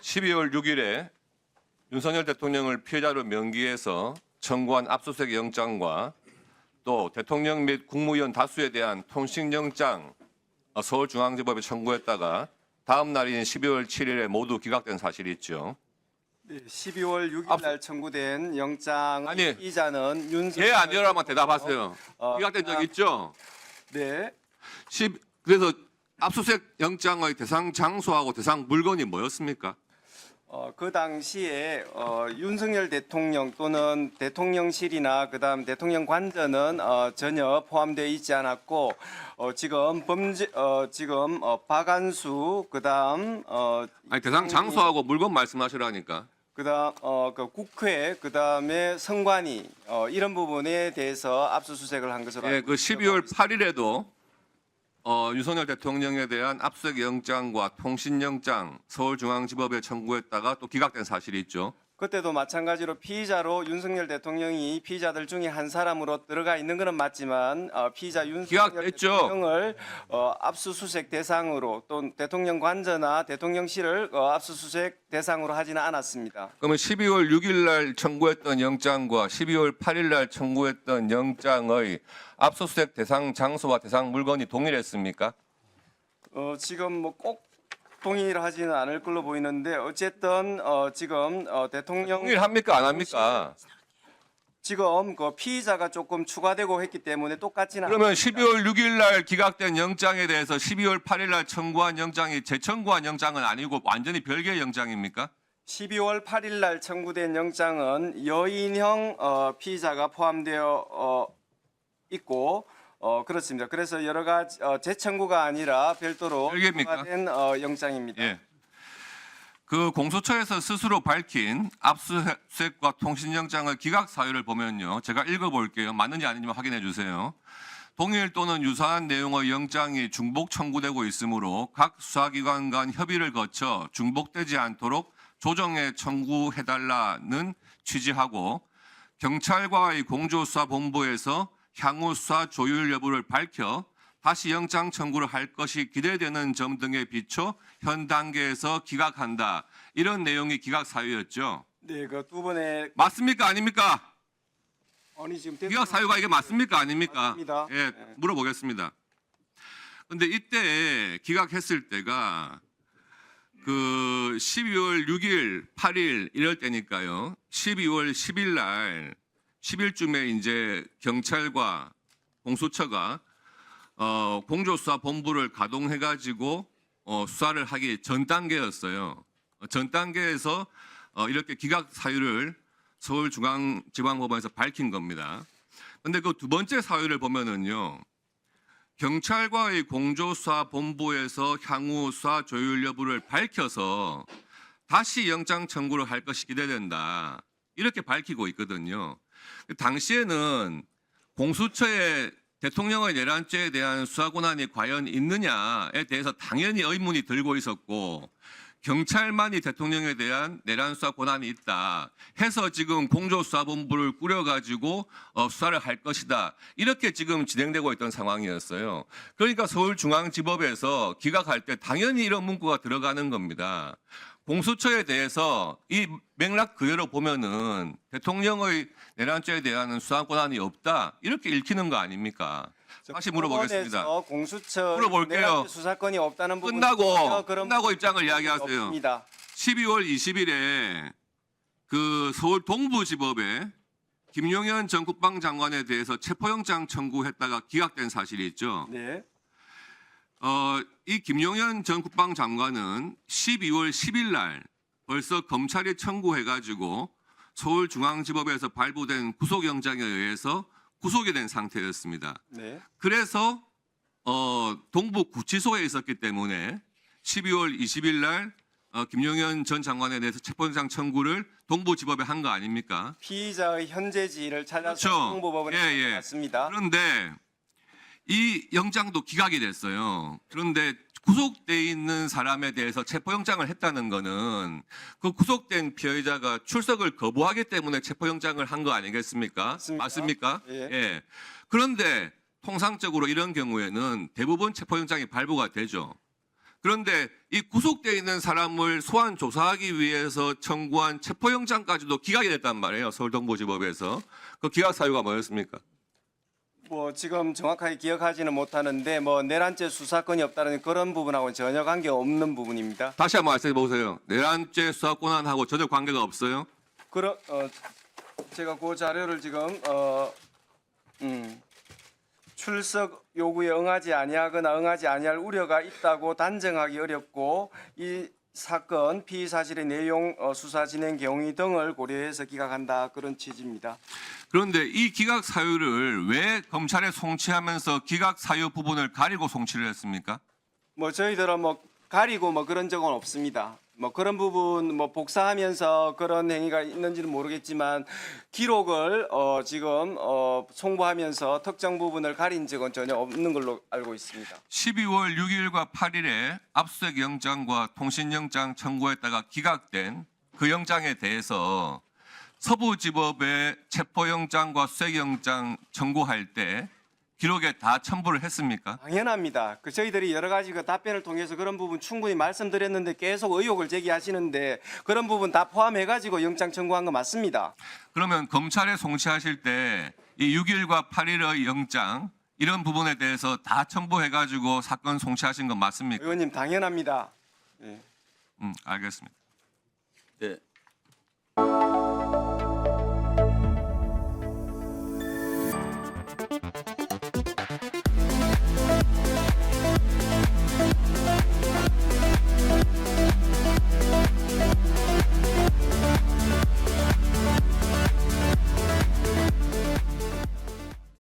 12월 6일에 윤석열 대통령을 피해자로 명기해서 청구한 압수수색 영장과 또 대통령 및 국무위원 다수에 대한 통신영장 서울중앙지법에 청구했다가 다음 날인 12월 7일에 모두 기각된 사실이 있죠. 네, 12월 6일 날 청구된 영장 아니, 피의자는 윤석열 예 아니라만 대답하세요. 기각된 적 있죠? 네. 그래서 압수수색 영장의 대상 장소하고 대상 물건이 뭐였습니까? 그 당시에 윤석열 대통령 또는 대통령실이나 그다음 대통령 관저는 전혀 포함되어 있지 않았고 지금 박안수 그다음 아니 대상 장소하고 물건 말씀하시라니까. 그다음 그 국회 그다음에 선관위 이런 부분에 대해서 압수수색을 한 것으로 예, 알고 그 있습니다. 12월 8일에도 윤석열 대통령에 대한 압수수색 영장과 통신영장 서울중앙지법에 청구했다가 또 기각된 사실이 있죠. 그때도 마찬가지로 피의자로 윤석열 대통령이 피의자들 중에 한 사람으로 들어가 있는 것은 맞지만 피의자 윤석열 기각됐죠. 대통령을 압수수색 대상으로 또 대통령 관저나 대통령실을 압수수색 대상으로 하지는 않았습니다. 그러면 12월 6일 날 청구했던 영장과 12월 8일 날 청구했던 영장의 압수수색 대상 장소와 대상 물건이 동일했습니까? 지금 뭐 꼭 동일하지는 않을 걸로 보이는데 어쨌든 지금 대통령 동일합니까 안 합니까? 지금 그 피의자가 조금 추가되고 했기 때문에 똑같지는 그러면 않습니다. 12월 6일 날 기각된 영장에 대해서 12월 8일 날 청구한 영장이 재청구한 영장은 아니고 완전히 별개의 영장입니까? 12월 8일 날 청구된 영장은 여인형 피의자가 포함되어 있고 그렇습니다. 그래서 여러 가지 재청구가 아니라 별도로 별개입니까? 청구된 영장입니다. 예. 그 공수처에서 스스로 밝힌 압수수색과 통신영장의 기각 사유를 보면요. 제가 읽어볼게요. 맞는지 아닌지 확인해 주세요. 동일 또는 유사한 내용의 영장이 중복 청구되고 있으므로 각 수사기관 간 협의를 거쳐 중복되지 않도록 조정해 청구해달라는 취지하고 경찰과의 공조수사본부에서 향후 수사 조율 여부를 밝혀 다시 영장 청구를 할 것이 기대되는 점 등에 비춰 현 단계에서 기각한다. 이런 내용이 기각 사유였죠. 네, 그 두 번의 맞습니까? 아닙니까? 아니 지금 기각 사유가 이게 맞습니까? 아닙니까? 맞습니다. 예, 네. 물어보겠습니다. 근데 이때 기각했을 때가 그 12월 6일, 8일 이럴 때니까요. 12월 10일 날 10일쯤에 이제 경찰과 공수처가 공조수사본부를 가동해가지고 수사를 하기 전 단계였어요. 전 단계에서 이렇게 기각 사유를 서울중앙지방법원에서 밝힌 겁니다. 그런데 그 두 번째 사유를 보면은요. 경찰과의 공조수사본부에서 향후 수사 조율 여부를 밝혀서 다시 영장 청구를 할 것이 기대된다. 이렇게 밝히고 있거든요. 당시에는 공수처의 대통령의 내란죄에 대한 수사 권한이 과연 있느냐에 대해서 당연히 의문이 들고 있었고 경찰만이 대통령에 대한 내란 수사 권한이 있다 해서 지금 공조수사본부를 꾸려가지고 수사를 할 것이다. 이렇게 지금 진행되고 있던 상황이었어요. 그러니까 서울중앙지법에서 기각할 때 당연히 이런 문구가 들어가는 겁니다. 공수처에 대해서 이 맥락 그대로 보면은 대통령의 내란죄에 대한 수사 권한이 없다 이렇게 읽히는 거 아닙니까? 다시 물어보겠습니다. 법원에서 공수처 물어볼게요. 내란죄 수사권이 없다는 부분 끝나고 입장을 이야기하세요. 없습니다. 12월 20일에 그 서울 동부지법에 김용현 전 국방장관에 대해서 체포영장 청구했다가 기각된 사실이 있죠. 네. 이 김용현 전 국방장관은 12월 10일 날 벌써 검찰이 청구해가지고 서울중앙지법에서 발부된 구속영장에 의해서 구속이 된 상태였습니다. 네. 그래서 동부구치소에 있었기 때문에 12월 20일 날 김용현 전 장관에 대해서 체포영장 청구를 동부지법에 한 거 아닙니까? 피의자의 현재지를 찾아서 그렇죠. 공보법원에 맞습니다. 그런데 이 영장도 기각이 됐어요. 그런데 구속돼 있는 사람에 대해서 체포영장을 했다는 거는 그 구속된 피해자가 출석을 거부하기 때문에 체포영장을 한 거 아니겠습니까? 맞습니까? 예. 그런데 통상적으로 이런 경우에는 대부분 체포영장이 발부가 되죠. 그런데 이 구속돼 있는 사람을 소환 조사하기 위해서 청구한 체포영장까지도 기각이 됐단 말이에요. 서울동부지법에서. 그 기각 사유가 뭐였습니까? 뭐 지금 정확하게 기억하지는 못하는데 뭐 내란죄 수사권이 없다는 그런 부분하고는 전혀 관계 없는 부분입니다. 다시 한번 말씀해 보세요. 내란죄 수사 권한하고 전혀 관계가 없어요? 제가 그 자료를 지금 출석 요구에 응하지 아니하거나 응하지 아니할 우려가 있다고 단정하기 어렵고 이 사건 피의 사실의 내용, 수사 진행 경위 등을 고려해서 기각한다 그런 취지입니다. 그런데 이 기각 사유를 왜 검찰에 송치하면서 기각 사유 부분을 가리고 송치를 했습니까? 뭐 저희들은 뭐 가리고 뭐 그런 적은 없습니다. 뭐 그런 부분 뭐 복사하면서 그런 행위가 있는지는 모르겠지만 기록을 지금 송부하면서 특정 부분을 가린 적은 전혀 없는 걸로 알고 있습니다. 12월 6일과 8일에 압수수색 영장과 통신영장 청구했다가 기각된 그 영장에 대해서 서부지법에 체포영장과 수색영장 청구할 때 기록에 다 첨부를 했습니까? 당연합니다. 저희들이 여러 가지 답변을 통해서 그런 부분 충분히 말씀드렸는데 계속 의혹을 제기하시는데 그런 부분 다 포함해가지고 영장 청구한 거 맞습니다. 그러면 검찰에 송치하실 때 이 6일과 8일의 영장 이런 부분에 대해서 다 첨부해가지고 사건 송치하신 건 맞습니까? 의원님 당연합니다. 예. 알겠습니다. 네.